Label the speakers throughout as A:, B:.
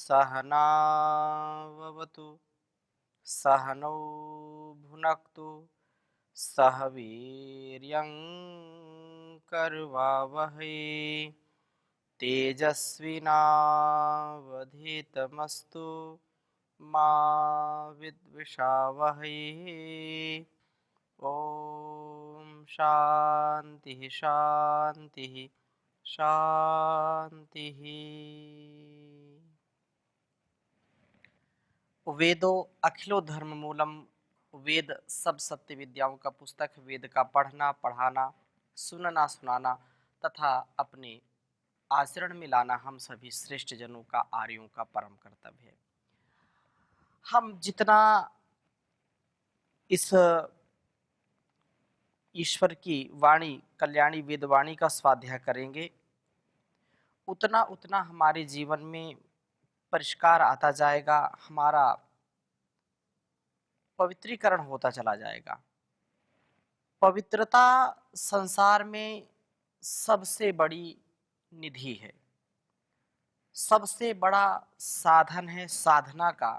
A: सहनाववतु सहनौ भुनक्तु सह वीर्यं करवावहै तेजस्विनावधीतमस्तु मा विद्विषावहै। ओम शांति शांति शांति। वेदो अखिलो धर्म मूलम। वेद सब सत्य विद्याओं का पुस्तक। वेद का पढ़ना पढ़ाना, सुनना सुनाना तथा अपने आचरण में लाना हम सभी श्रेष्ठ जनों का, आर्यों का परम कर्तव्य है। हम जितना इस ईश्वर की वाणी, कल्याणी वेदवाणी का स्वाध्याय करेंगे, उतना उतना हमारे जीवन में परिष्कार आता जाएगा, हमारा पवित्रीकरण होता चला जाएगा। पवित्रता संसार में सबसे बड़ी निधि है, सबसे बड़ा साधन है साधना का।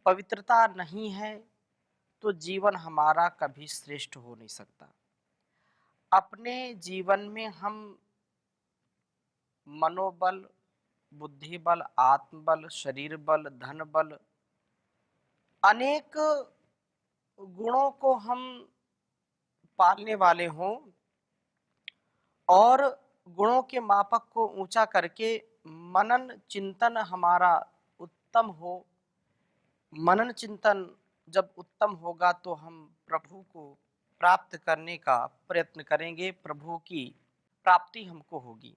A: पवित्रता नहीं है तो जीवन हमारा कभी श्रेष्ठ हो नहीं सकता। अपने जीवन में हम मनोबल, बुद्धि बल, आत्मबल, शरीर बल, धन बल, अनेक गुणों को हम पालने वाले हों और गुणों के मापक को ऊंचा करके मनन चिंतन हमारा उत्तम हो। मनन चिंतन जब उत्तम होगा तो हम प्रभु को प्राप्त करने का प्रयत्न करेंगे, प्रभु की प्राप्ति हमको होगी।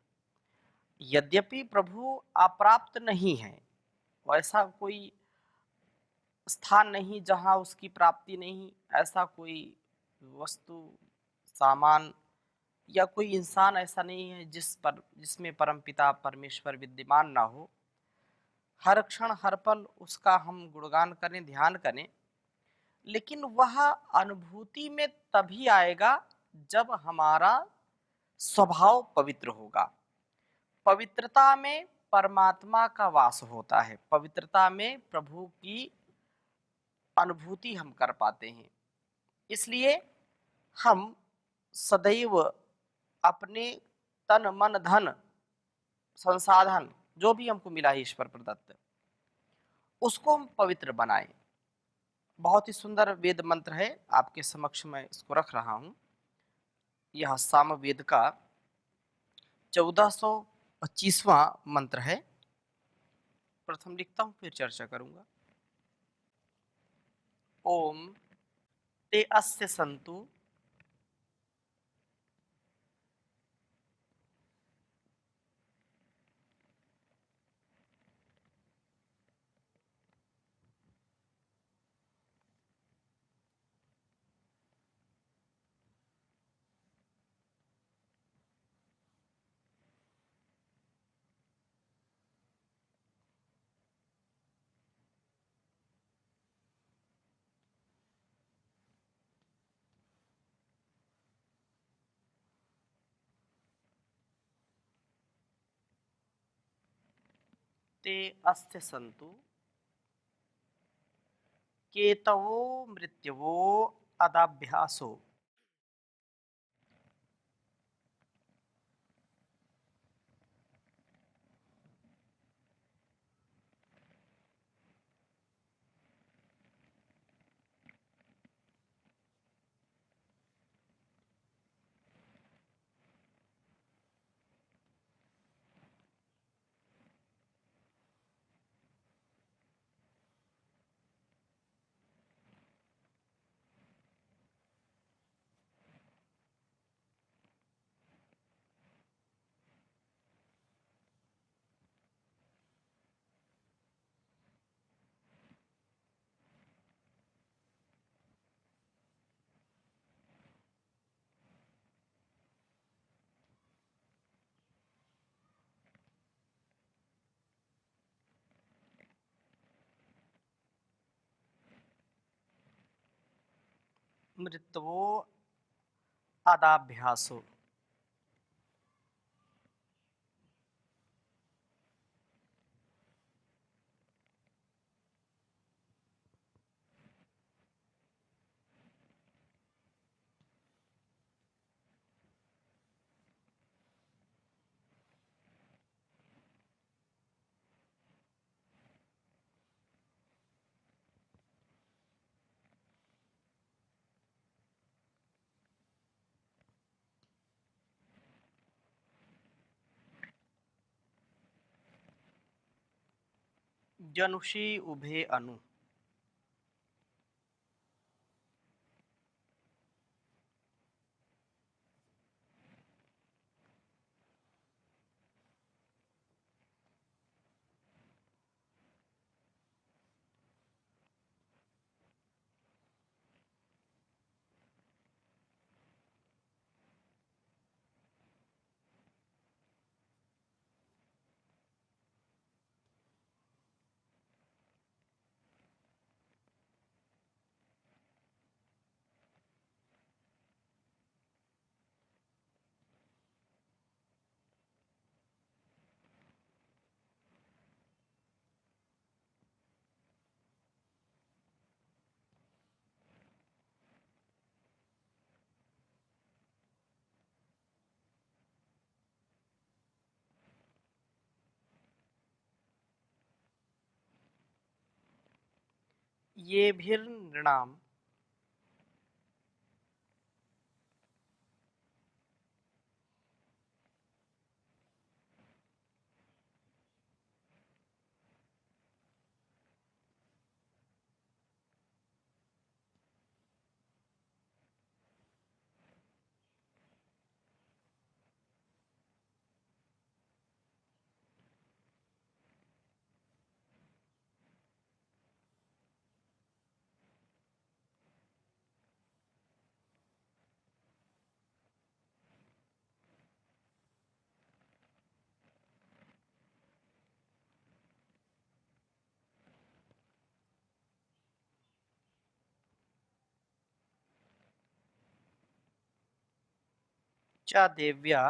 A: यद्यपि प्रभु अप्राप्त नहीं है, वैसा कोई स्थान नहीं जहाँ उसकी प्राप्ति नहीं, ऐसा कोई वस्तु, सामान या कोई इंसान ऐसा नहीं है जिसमें परमपिता परमेश्वर विद्यमान ना हो। हर क्षण हर पल उसका हम गुणगान करें, ध्यान करें, लेकिन वह अनुभूति में तभी आएगा जब हमारा स्वभाव पवित्र होगा। पवित्रता में परमात्मा का वास होता है, पवित्रता में प्रभु की अनुभूति हम कर पाते हैं। इसलिए हम सदैव अपने तन मन धन संसाधन जो भी हमको मिला है ईश्वर प्रदत्त, उसको हम पवित्र बनाएं। बहुत ही सुंदर वेद मंत्र है, आपके समक्ष मैं इसको रख रहा हूं। यह सामवेद का 1425वां मंत्र है। प्रथम लिखता हूं, फिर चर्चा करूंगा। ओम ते अस्य संतु ते अस्य संतु केतवो मृत्युवो अदाभ्यासो। मृत्युवो अदाभ्यासो। जनुषी उभे अनु। येभिर्नृणाम् च देव्या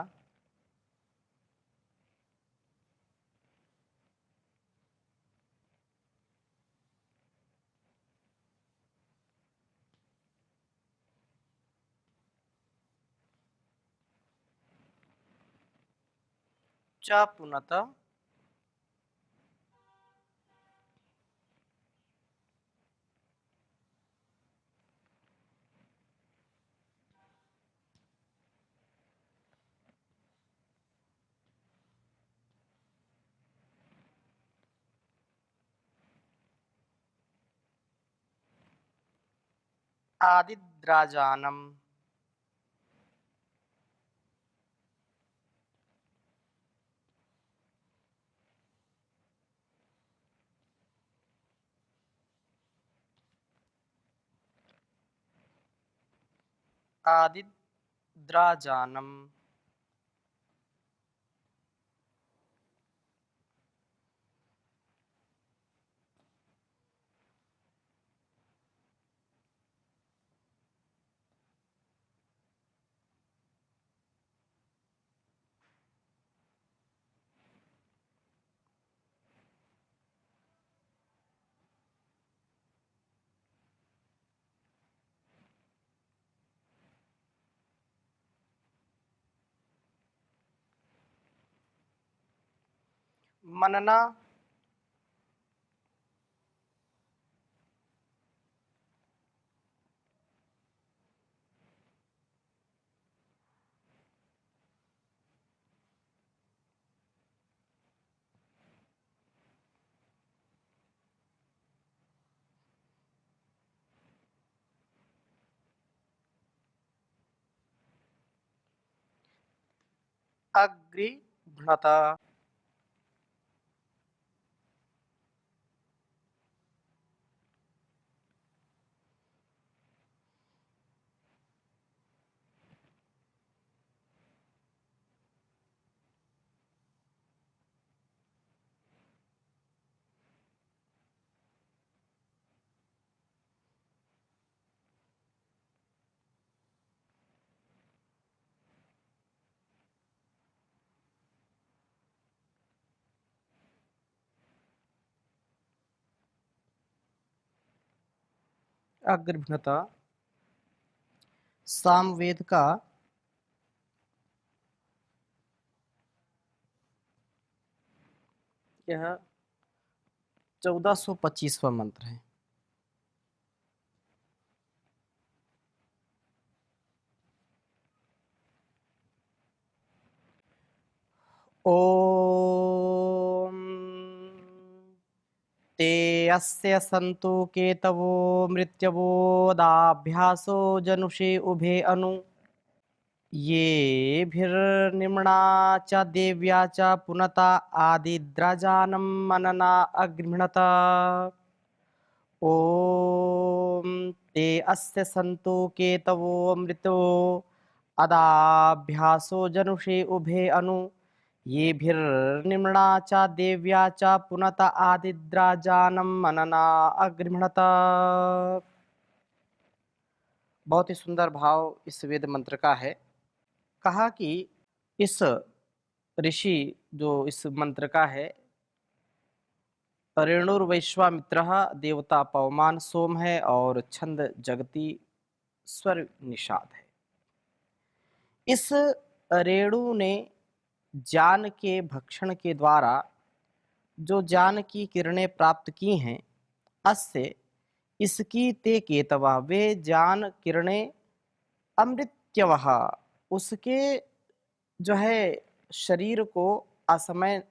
A: च पुनत आदिद्राजानम् आदिद्राजानम् मनना अग्रिभ्णत अग्रिभ्णत सामवेद का यह 1425वां मंत्र है। ओम ते अस्य सन्तु केतवो मृत्यवोदाभ्यासो जनुषे उभे अनु येभिर्निम्ना च देव्या च पुनता आदिद्रजानं मनना अगृह्णत ॐ ते अस्य सन्तु केतवो मृतो अदाभ्यासो जनुषे उभे अनु येभिर्निम्ना च देव्या च पुनत आदिद्राजानं मनना अगृह्णत। बहुत ही सुंदर भाव इस वेद मंत्र का है। कहा कि इस ऋषि जो इस मंत्र का है, रेणुर्वैश्वामित्र देवता पवमान सोम है और छंद जगती स्वर निषाद है। इस रेणु ने ज्ञान के भक्षण के द्वारा जो ज्ञान की किरणें प्राप्त की हैं, अस्य इसकी ते केतवा, वे ज्ञान किरणें अमृत्यवः, उसके जो है शरीर को असमय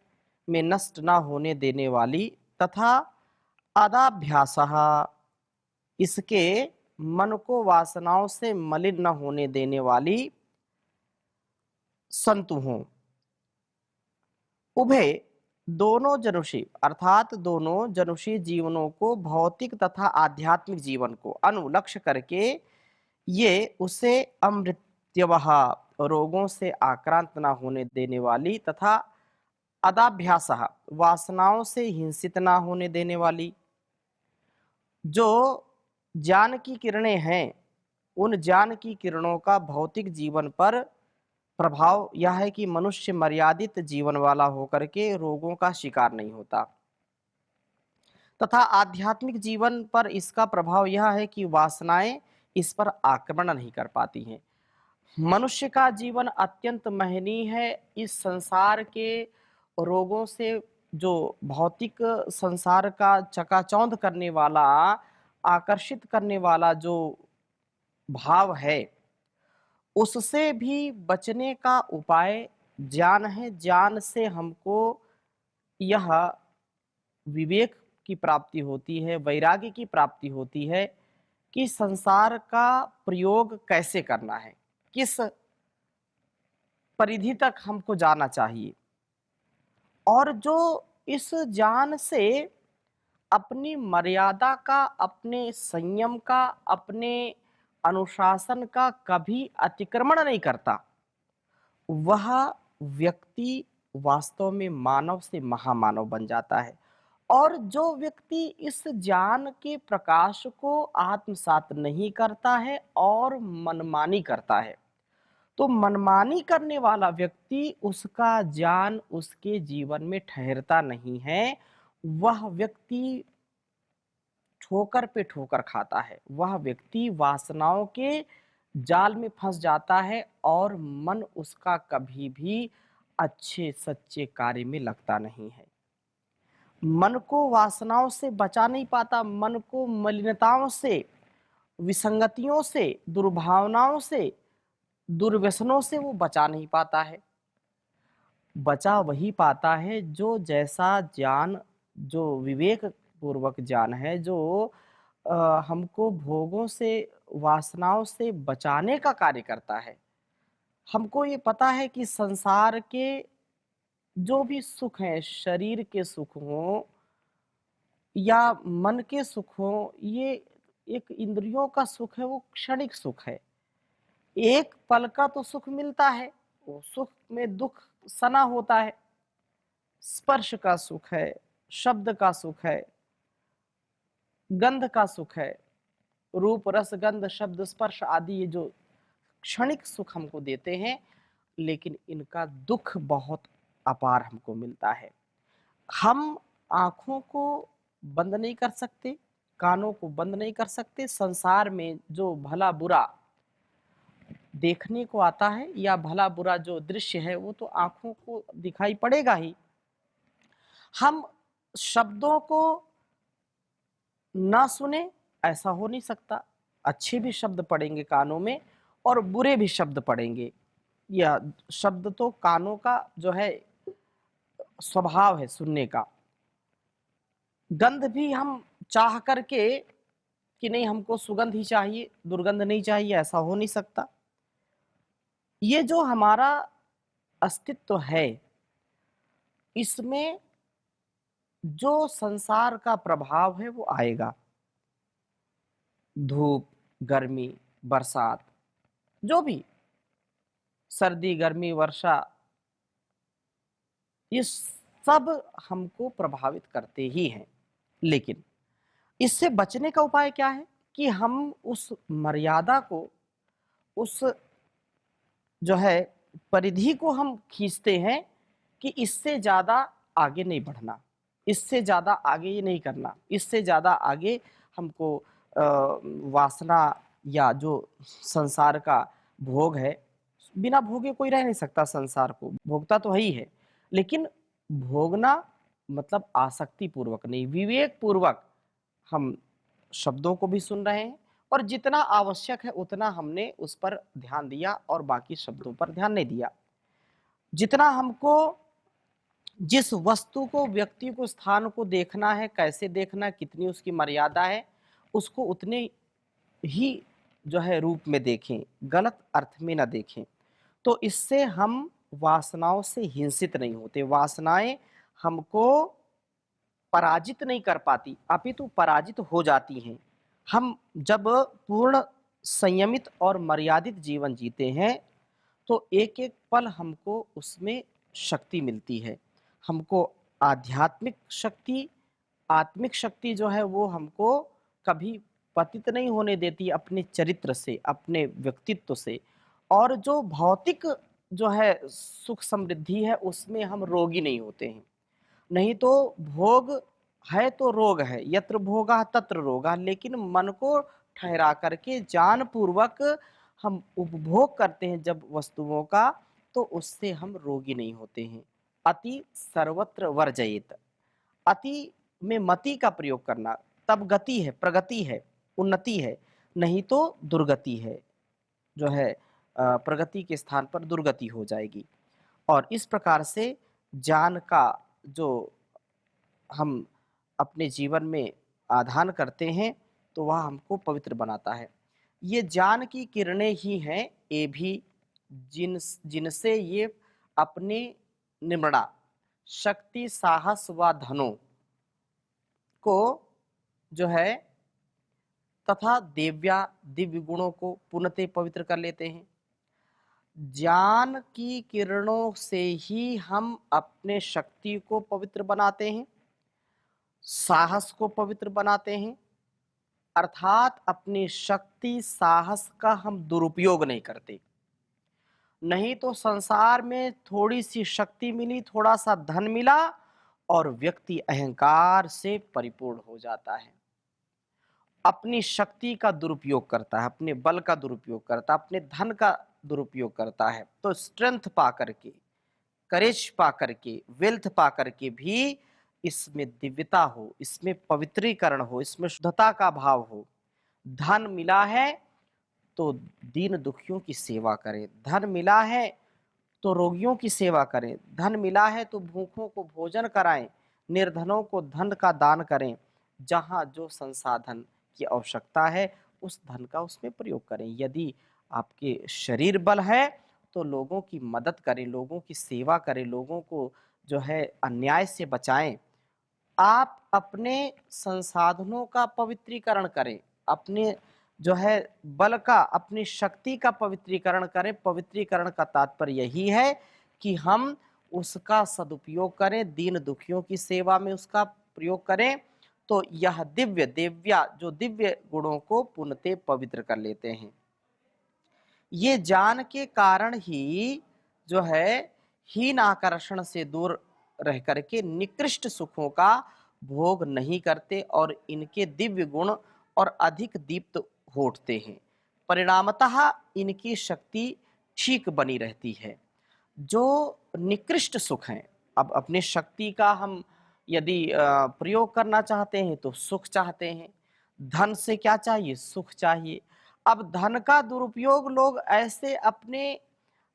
A: में नष्ट न होने देने वाली, तथा अदाभ्यासः, इसके मन को वासनाओं से मलिन न होने देने वाली संतु हों। उभय दोनों जनुषी अर्थात दोनों जनुषी जीवनों को, भौतिक तथा आध्यात्मिक जीवन को अनुलक्ष्य करके ये उसे अमृत्यवः, रोगों से आक्रांत न होने देने वाली, तथा अदाभ्यासः, वासनाओं से हिंसित न होने देने वाली, जो ज्ञान की किरणें हैं, उन ज्ञान की किरणों का भौतिक जीवन पर प्रभाव यह है कि मनुष्य मर्यादित जीवन वाला होकर के रोगों का शिकार नहीं होता, तथा आध्यात्मिक जीवन पर इसका प्रभाव यह है कि वासनाएं इस पर आक्रमण नहीं कर पाती हैं। मनुष्य का जीवन अत्यंत महनीय है। इस संसार के रोगों से, जो भौतिक संसार का चकाचौंध करने वाला, आकर्षित करने वाला जो भाव है, उससे भी बचने का उपाय ज्ञान है। ज्ञान से हमको यह विवेक की प्राप्ति होती है, वैराग्य की प्राप्ति होती है कि संसार का प्रयोग कैसे करना है, किस परिधि तक हमको जाना चाहिए, और जो इस ज्ञान से अपनी मर्यादा का, अपने संयम का, अपने अनुशासन का कभी अतिक्रमण नहीं करता, वह व्यक्ति वास्तव में मानव से महामानव बन जाता है। और जो व्यक्ति इस ज्ञान के प्रकाश को आत्मसात नहीं करता है और मनमानी करता है, तो मनमानी करने वाला व्यक्ति, उसका ज्ञान उसके जीवन में ठहरता नहीं है। वह व्यक्ति ठोकर पे ठोकर खाता है, वह व्यक्ति वासनाओं के जाल में फंस जाता है और मन उसका कभी भी अच्छे सच्चे कार्य में लगता नहीं है। मन को वासनाओं से बचा नहीं पाता, मन को मलिनताओं से, विसंगतियों से, दुर्भावनाओं से, दुर्व्यसनों से वो बचा नहीं पाता है। बचा वही पाता है जो जैसा ज्ञान, जो विवेक पूर्वक ज्ञान है, जो हमको भोगों से, वासनाओं से बचाने का कार्य करता है। हमको ये पता है कि संसार के जो भी सुख हैं, शरीर के सुख हों या मन के सुख हों, ये एक इंद्रियों का सुख है, वो क्षणिक सुख है। एक पल का तो सुख मिलता है, वो सुख में दुख सना होता है। स्पर्श का सुख है, शब्द का सुख है, गंध का सुख है, रूप रस गंध शब्द स्पर्श आदि ये जो क्षणिक सुख हमको देते हैं, लेकिन इनका दुख बहुत अपार हमको मिलता है। हम आँखों को बंद नहीं कर सकते, कानों को बंद नहीं कर सकते। संसार में जो भला बुरा देखने को आता है या भला बुरा जो दृश्य है, वो तो आँखों को दिखाई पड़ेगा ही। हम शब्दों को ना सुने ऐसा हो नहीं सकता। अच्छे भी शब्द पड़ेंगे कानों में और बुरे भी शब्द पड़ेंगे। यह शब्द तो कानों का जो है स्वभाव है सुनने का। गंध भी हम चाह करके कि नहीं हमको सुगंध ही चाहिए, दुर्गंध नहीं चाहिए, ऐसा हो नहीं सकता। ये जो हमारा अस्तित्व है, इसमें जो संसार का प्रभाव है वो आएगा। धूप, गर्मी, बरसात, जो भी सर्दी, गर्मी, वर्षा, ये सब हमको प्रभावित करते ही हैं। लेकिन इससे बचने का उपाय क्या है कि हम उस मर्यादा को, उस जो है परिधि को हम खींचते हैं कि इससे ज़्यादा आगे नहीं बढ़ना, इससे ज़्यादा आगे ये नहीं करना, इससे ज़्यादा आगे हमको वासना या जो संसार का भोग है, बिना भोगे कोई रह नहीं सकता, संसार को भोगता तो है ही है, लेकिन भोगना मतलब आसक्ति पूर्वक नहीं, विवेक पूर्वक हम शब्दों को भी सुन रहे हैं और जितना आवश्यक है उतना हमने उस पर ध्यान दिया और बाकी शब्दों पर ध्यान नहीं दिया। जितना हमको जिस वस्तु को, व्यक्ति को, स्थान को देखना है, कैसे देखना है, कितनी उसकी मर्यादा है, उसको उतने ही जो है रूप में देखें, गलत अर्थ में ना देखें। तो इससे हम वासनाओं से हिंसित नहीं होते, वासनाएं हमको पराजित नहीं कर पाती, अपितु पराजित हो जाती हैं। हम जब पूर्ण संयमित और मर्यादित जीवन जीते हैं, तो एक-एक पल हमको उसमें शक्ति मिलती है। हमको आध्यात्मिक शक्ति, आत्मिक शक्ति जो है वो हमको कभी पतित नहीं होने देती अपने चरित्र से, अपने व्यक्तित्व से। और जो भौतिक जो है सुख समृद्धि है उसमें हम रोगी नहीं होते हैं। नहीं तो भोग है तो रोग है, यत्र भोगः तत्र रोगः, लेकिन मन को ठहरा करके जान पूर्वक हम उपभोग करते हैं जब वस्तुओं का, तो उससे हम रोगी नहीं होते हैं। अति सर्वत्र वर्जयेत, अति में मति का प्रयोग करना, तब गति है, प्रगति है, उन्नति है, नहीं तो दुर्गति है, जो है प्रगति के स्थान पर दुर्गति हो जाएगी। और इस प्रकार से ज्ञान का जो हम अपने जीवन में आधान करते हैं, तो वह हमको पवित्र बनाता है। ये ज्ञान की किरणें ही हैं, ये भी जिनसे ये अपने निम्रणा, शक्ति, साहस व धनों को जो है तथा दिव्य गुणों को पूर्णतः पवित्र कर लेते हैं। ज्ञान की किरणों से ही हम अपने शक्ति को पवित्र बनाते हैं, साहस को पवित्र बनाते हैं, अर्थात अपनी शक्ति, साहस का हम दुरुपयोग नहीं करते। नहीं तो संसार में थोड़ी सी शक्ति मिली, थोड़ा सा धन मिला और व्यक्ति अहंकार से परिपूर्ण हो जाता है, अपनी शक्ति का दुरुपयोग करता है, अपने बल का दुरुपयोग करता है, अपने धन का दुरुपयोग करता है। तो स्ट्रेंथ पा करके, करेज पा करके, वेल्थ पा करके भी इसमें दिव्यता हो, इसमें पवित्रीकरण हो, इसमें शुद्धता का भाव हो। धन मिला है तो दीन दुखियों की सेवा करें, धन मिला है तो रोगियों की सेवा करें, धन मिला है तो भूखों को भोजन कराएं, निर्धनों को धन का दान करें। जहाँ जो संसाधन की आवश्यकता है उस धन का उसमें प्रयोग करें। यदि आपके शरीर बल है तो लोगों की मदद करें, लोगों की सेवा करें, लोगों को जो है अन्याय से बचाएं। आप अपने संसाधनों का पवित्रीकरण करें, अपने जो है बल का, अपनी शक्ति का पवित्रीकरण करें। पवित्रीकरण का तात्पर्य यही है कि हम उसका सदुपयोग करें, दीन दुखियों की सेवा में उसका प्रयोग करें। तो यह दिव्या जो दिव्य गुणों को पूर्णतः पवित्र कर लेते हैं। ये ज्ञान के कारण ही जो है हीन आकर्षण से दूर रह करके निकृष्ट सुखों का भोग नहीं करते और इनके दिव्य गुण और अधिक दीप्त हो उठते हैं। परिणामतः इनकी शक्ति ठीक बनी रहती है। जो निकृष्ट सुख हैं, अब अपनी शक्ति का हम यदि प्रयोग करना चाहते हैं तो सुख चाहते हैं। धन से क्या चाहिए? सुख चाहिए। अब धन का दुरुपयोग लोग ऐसे अपने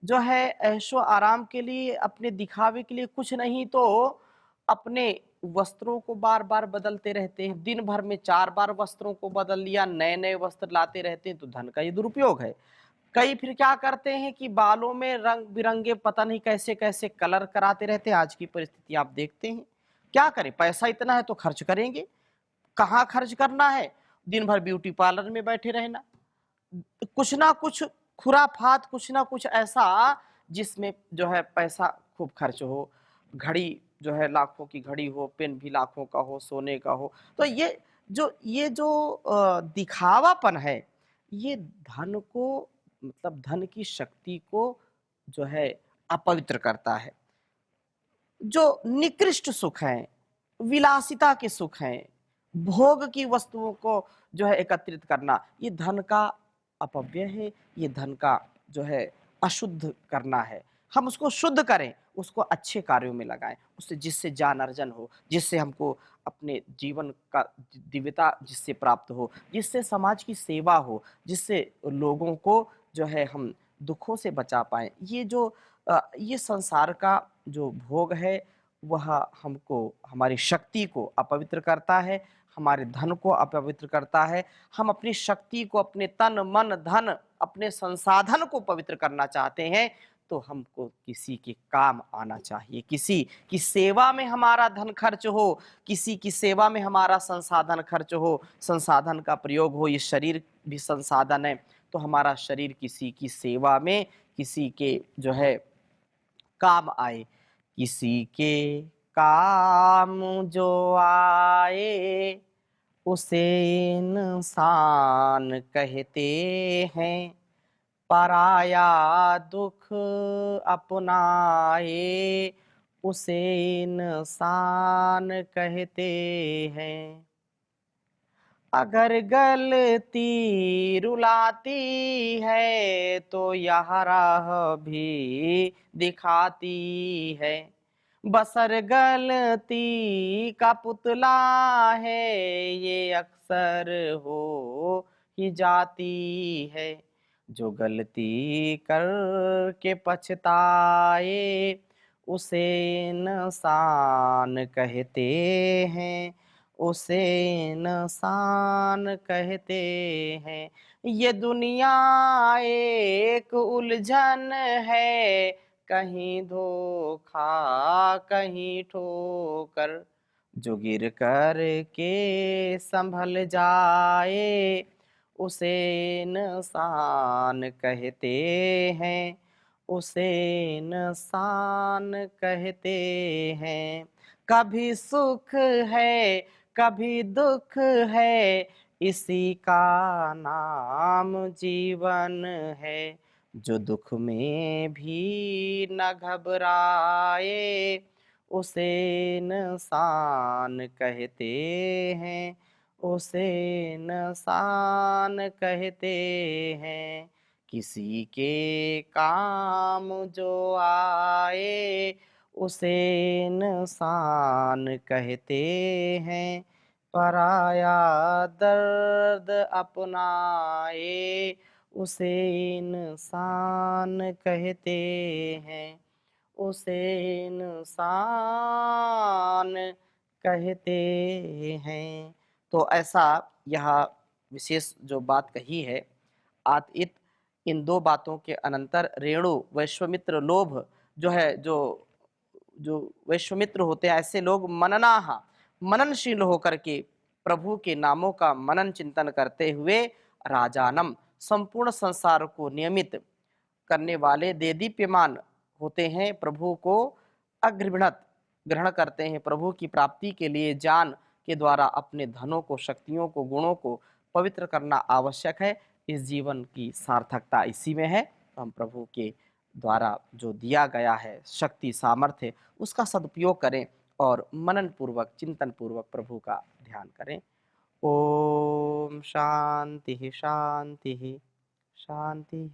A: जो है ऐशो आराम के लिए, अपने दिखावे के लिए, कुछ नहीं तो अपने वस्त्रों को बार बार बदलते रहते हैं, दिन भर में 4 बार वस्त्रों को बदल लिया, नए नए वस्त्र लाते रहते हैं, तो धन का ये दुरुपयोग है। कई फिर क्या करते हैं कि बालों में रंग बिरंगे पता नहीं कैसे कैसे कलर कराते रहते हैं। आज की परिस्थिति आप देखते हैं, क्या करें, पैसा इतना है तो खर्च करेंगे। कहाँ खर्च करना है, दिन भर ब्यूटी पार्लर में बैठे रहना, कुछ ना कुछ खुराफात, कुछ ना कुछ ऐसा जिसमें जो है पैसा खूब खर्च हो। घड़ी जो है लाखों की घड़ी हो, पेन भी लाखों का हो, सोने का हो। तो ये जो दिखावापन है, ये धन को, मतलब धन की शक्ति को जो है अपवित्र करता है। जो निकृष्ट सुख हैं, विलासिता के सुख हैं, भोग की वस्तुओं को जो है एकत्रित करना, ये धन का अपव्यय है, ये धन का जो है अशुद्ध करना है। हम उसको शुद्ध करें, उसको अच्छे कार्यों में लगाएँ, उससे जिससे ज्ञान अर्जन हो, जिससे हमको अपने जीवन का दिव्यता जिससे प्राप्त हो, जिससे समाज की सेवा हो, जिससे लोगों को जो है हम दुखों से बचा पाएँ। ये संसार का जो भोग है, वह हमको, हमारी शक्ति को अपवित्र करता है, हमारे धन को अपवित्र करता है। हम अपनी शक्ति को, अपने तन, मन, धन, अपने संसाधन को पवित्र करना चाहते हैं, तो हमको किसी के काम आना चाहिए, किसी की सेवा में हमारा धन खर्च हो, किसी की सेवा में हमारा संसाधन खर्च हो, संसाधन का प्रयोग हो। ये शरीर भी संसाधन है, तो हमारा शरीर किसी की सेवा में, किसी के जो है काम आए, किसी के काम जो आए उसे इंसान कहते हैं, पराया दुख अपनाए उसे इंसान कहते हैं। अगर गलती रुलाती है तो यह राह भी दिखाती है। बसर गलती का पुतला है, ये अक्सर हो ही जाती है। जो गलती करके पछताए उसे इंसान कहते हैं, उसे इंसान कहते हैं। ये दुनिया एक उलझन है, कहीं धोखा कहीं ठोकर। जो गिर कर के संभल जाए उसे इंसान कहते हैं, उसे इंसान कहते हैं। कभी सुख है, कभी दुख है, इसी का नाम जीवन है। जो दुख में भी न घबराए उसे इंसान कहते हैं, उसे इंसान कहते हैं। किसी के काम जो आए उसे इंसान कहते हैं, पराया दर्द अपनाए उसे इंसान कहते हैं, उसे इंसान कहते हैं। तो ऐसा यह विशेष जो बात कही है, आतइत इन 2 बातों के अनंतर रेणु, वैश्वामित्र, लोभ जो है, जो जो वैश्वामित्र होते हैं, ऐसे लोग मननाह, मननशील होकर के प्रभु के नामों का मनन चिंतन करते हुए राजानम, संपूर्ण संसार को नियमित करने वाले देदीप्यमान होते हैं, प्रभु को अग्रभिणत ग्रहण करते हैं। प्रभु की प्राप्ति के लिए ज्ञान के द्वारा अपने धनों को, शक्तियों को, गुणों को पवित्र करना आवश्यक है। इस जीवन की सार्थकता इसी में है। तो हम प्रभु के द्वारा जो दिया गया है शक्ति, सामर्थ्य, उसका सदुपयोग करें और मनन पूर्वक, चिंतन पूर्वक प्रभु का ध्यान करें। ओम शांति शांति शांति।